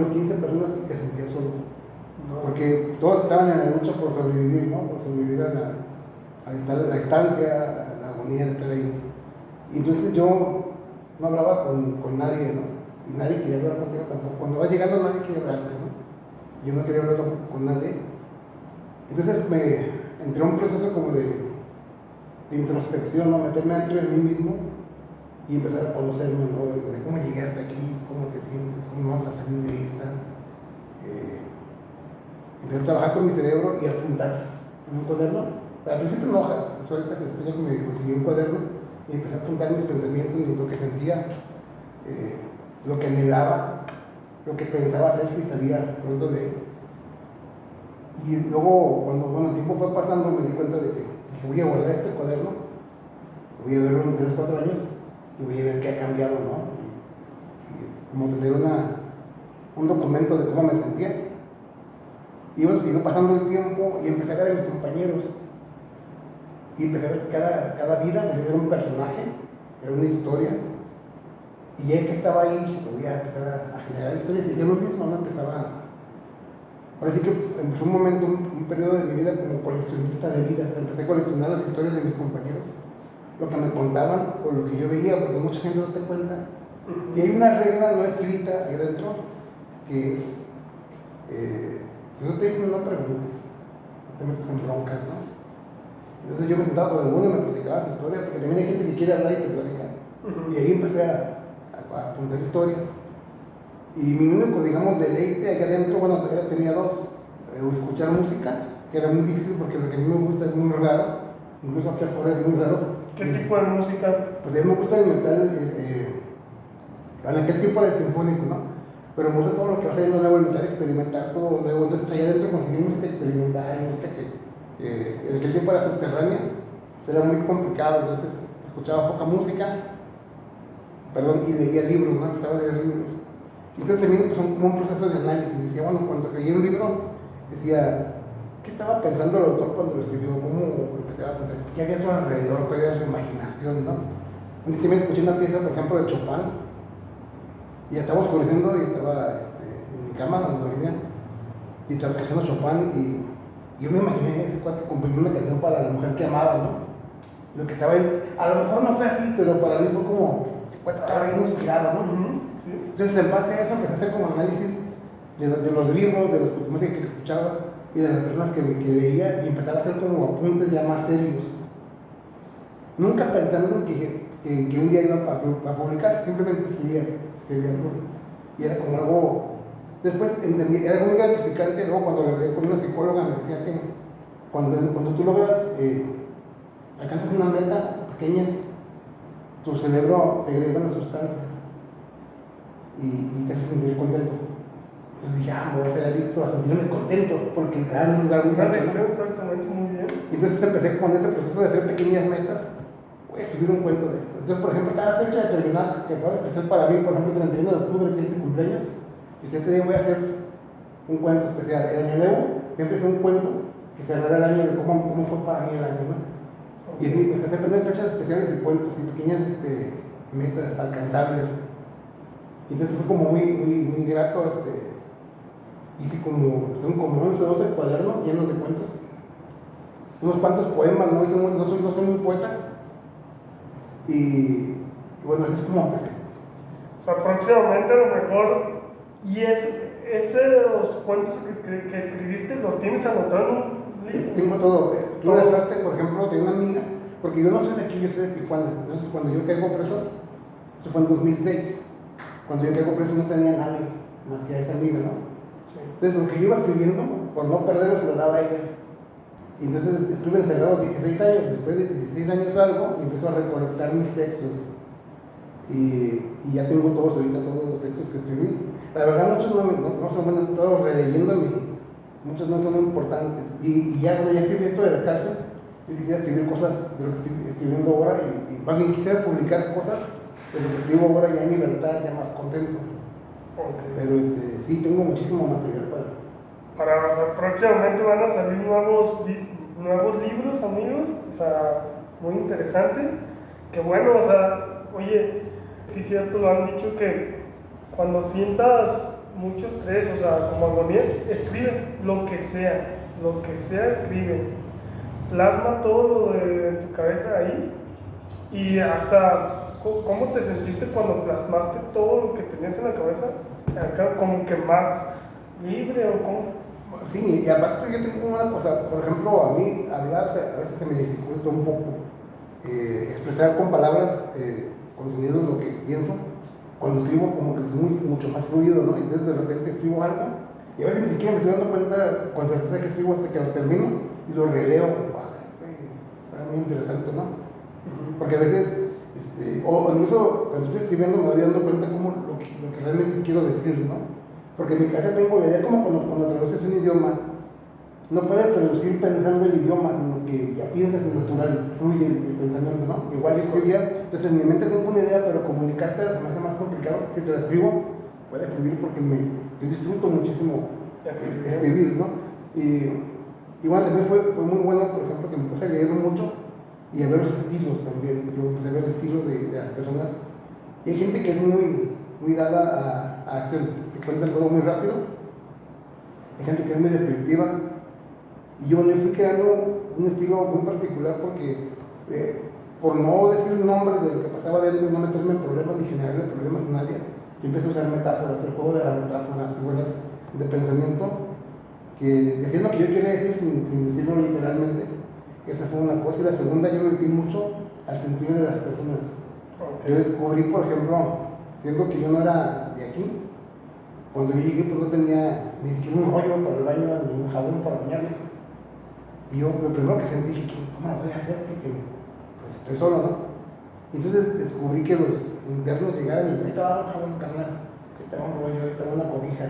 menos 15 personas y te sentías solo. No. Porque todos estaban en la lucha por sobrevivir, ¿no? Por sobrevivir a la estancia, a la agonía de estar ahí. Y entonces yo no hablaba con nadie, ¿no? Y nadie quería hablar contigo tampoco. Cuando vas llegando nadie quiere hablarte, ¿no? Yo no quería hablar con nadie. Entonces me entré a un proceso como de introspección, ¿no? Meterme dentro de mí mismo y empezar a conocerme, ¿no? De cómo llegué hasta aquí, cómo te sientes, cómo vamos a salir de esta. Empecé a trabajar con mi cerebro y a apuntar en un cuaderno. Al principio en hojas sueltas, después ya me conseguí un cuaderno y empecé a apuntar mis pensamientos, lo que sentía, lo que anhelaba, lo que pensaba hacer si salía pronto de él. Y luego, cuando el tiempo fue pasando, me di cuenta de que dije, voy a guardar este cuaderno, voy a verlo en 3 o 4 años y voy a ver qué ha cambiado, ¿no? Y como tener un documento de cómo me sentía. Y bueno, siguió pasando el tiempo y empecé a ver a mis compañeros. Y empecé a ver cada vida era un personaje, era una historia. Y ya que estaba ahí, voy a empezar a generar historias y yo lo mismo, ¿no? Ahora sí que empezó un momento, un periodo de mi vida como coleccionista de vidas. Empecé a coleccionar las historias de mis compañeros, lo que me contaban o lo que yo veía, porque mucha gente no te cuenta. Y hay una regla no escrita ahí adentro, que es, si no te dicen, no preguntes, no te metes en broncas, ¿no? Entonces yo me sentaba con alguno y me platicaba su historia, porque también hay gente que quiere hablar y te platica. Y ahí empecé a apuntar historias. Y mi único, digamos, deleite allá adentro, bueno, tenía dos. Escuchar música, que era muy difícil porque lo que a mí me gusta es muy raro, incluso aquí afuera es muy raro. ¿Qué tipo de música? Pues a mí me gusta el metal, en aquel tipo de sinfónico, ¿no? Pero me gusta todo lo que va saliendo nuevo, el metal, experimentar todo nuevo. Entonces allá adentro conseguí música experimental, música que en aquel tiempo era subterránea, pues era muy complicado, entonces escuchaba poca música, y leía libros, ¿no? Empezaba a leer libros. Entonces también empezó como un proceso de análisis. Decía, bueno, cuando leí un libro, decía, ¿qué estaba pensando el autor cuando lo escribió? ¿Cómo empecé a pensar? ¿Qué había a su alrededor? ¿Cuál era su imaginación, no? Un día me escuché una pieza, por ejemplo, de Chopin, y ya estaba oscureciendo y estaba en mi cama donde dormía, y estaba escuchando Chopin, y yo me imaginé ese cuate componiendo una canción para la mujer que amaba, ¿no? Lo que estaba él, a lo mejor no fue así, pero para mí fue como, ese cuate estaba bien inspirado, ¿no? Sí. Entonces, en base a eso, empecé a hacer como análisis de los libros, de la música que escuchaba y de las personas que veía, y empezaba a hacer como apuntes ya más serios. Nunca pensando en que un día iba a publicar, simplemente escribía. Y era como algo. Después entendí, era muy gratificante. Luego, cuando lo hablé con una psicóloga, me decía que cuando tú logras, alcanzas una meta pequeña, tu cerebro segrega una sustancia y te hace sentir contento. Entonces dije, me voy a ser adicto a sentirme contento porque da un lugar muy Una alto, lección, ¿no? exactamente, muy bien. Y entonces empecé con ese proceso de hacer pequeñas metas. Voy a escribir un cuento de esto. Entonces, por ejemplo, cada fecha determinada que fuera especial para mí, por ejemplo, el 31 de octubre, que es mi cumpleaños, y ese día voy a hacer un cuento especial. El año nuevo siempre es un cuento que cerrará el año de cómo fue para mí el año, ¿no? Y así empecé a poner fechas especiales y cuentos y pequeñas metas alcanzables. Y entonces fue como muy grato. Hice como 11 o 12 cuadernos llenos de cuentos. Unos cuantos poemas, no soy muy poeta. Y bueno, así es como empecé. O sea, próximamente a lo mejor, y esos cuentos que escribiste, ¿lo tienes anotado en un libro? Tengo todo. Tuve la suerte, por ejemplo, de una amiga, porque yo no soy de aquí, yo soy de Tijuana. Entonces, cuando yo caigo preso, eso fue en 2006. Cuando yo caigo preso no tenía nadie más que a esa amiga, ¿no? Sí. Entonces, lo que yo iba escribiendo, por no perderlo, se lo daba a ella. Y entonces estuve encerrado 16 años. Después de 16 años salgo y empiezo a recolectar mis textos. Y ya tengo todos los textos que escribí. La verdad, muchos no son buenos, he estado releyendo muchos no son importantes. Y ya cuando ya escribí esto de la cárcel, yo quisiera escribir cosas de lo que estoy escribiendo ahora y más bien quisiera publicar cosas de lo que escribo ahora ya en libertad, ya más contento. Okay. Pero sí, tengo muchísimo material o sea, próximamente van a salir nuevos libros, amigos, o sea, muy interesantes. Que bueno, o sea, oye, sí es cierto, lo han dicho que cuando sientas mucho estrés, o sea, como agonía, escribe lo que sea escribe. Plasma todo lo de tu cabeza ahí y hasta cómo te sentiste cuando plasmaste todo lo que tenías en la cabeza, acá como que más libre o cómo. Sí, y aparte yo tengo una cosa, por ejemplo, a mí hablar a veces se me dificulta un poco expresar con palabras, con sonidos lo que pienso. Cuando escribo como que es mucho más fluido, ¿no? Y entonces de repente escribo algo y a veces ni siquiera me estoy dando cuenta con certeza que escribo hasta que lo termino y lo releo y digo, está muy interesante, ¿no? Porque a veces, o incluso cuando estoy escribiendo me voy dando cuenta como lo que realmente quiero decir, ¿no? Porque en mi casa tengo la idea, es como cuando traduces un idioma, no puedes traducir pensando el idioma, sino que ya piensas en natural, fluye el pensamiento, ¿no? Igual yo escribía, entonces en mi mente tengo una idea, pero comunicártela se me hace más complicado. Si te la escribo, puede fluir porque yo disfruto muchísimo escribir, ¿no? Y bueno, también fue muy bueno, por ejemplo, que me puse a leer mucho y a ver los estilos también. Yo empecé a ver estilos de las personas. Y hay gente que es muy dada a acción, que cuenta todo muy rápido. Hay gente que es muy descriptiva. Y yo me fui creando un estilo muy particular porque, por no decir nombres de lo que pasaba dentro, no meterme en problemas ni generarle problemas a nadie, yo empecé a usar metáforas, el juego de la metáfora, figuras de pensamiento, que decían lo que yo quería decir sin decirlo literalmente. Esa fue una cosa. Y la segunda, yo me metí mucho al sentido de las personas. Okay. Yo descubrí, por ejemplo, siendo que yo no era de aquí, cuando yo llegué pues no tenía ni siquiera un rollo para el baño, ni un jabón para bañarme. Y yo lo primero que sentí, dije, ¿cómo lo voy a hacer? Porque pues estoy solo, ¿no? Y entonces descubrí que los internos llegaban y ahí te va un jabón, carnal, ahí te va un rollo, ahí te va una cobija.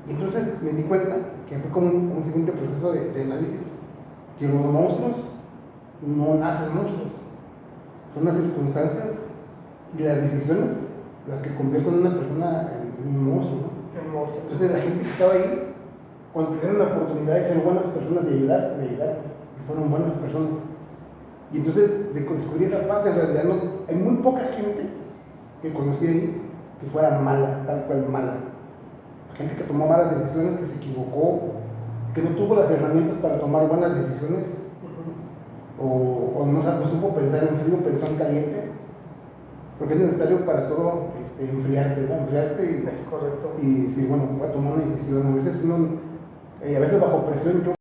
Y entonces me di cuenta que fue como un siguiente proceso de análisis, que los monstruos no nacen monstruos, son las circunstancias y las decisiones las que convierten a una persona en un monstruo, ¿no? Entonces la gente que estaba ahí, cuando tuvieron la oportunidad de ser buenas personas, de ayudar, me ayudaron, y fueron buenas personas. Y entonces descubrí esa parte. En realidad hay muy poca gente que conocí ahí que fuera mala, tal cual mala. Gente que tomó malas decisiones, que se equivocó, que no tuvo las herramientas para tomar buenas decisiones, o no supo pensar en frío, pensó en caliente, porque es necesario para todo enfriarte, ¿no? Enfriarte es correcto. Y sí, bueno, voy a tomar una decisión. A veces bajo presión yo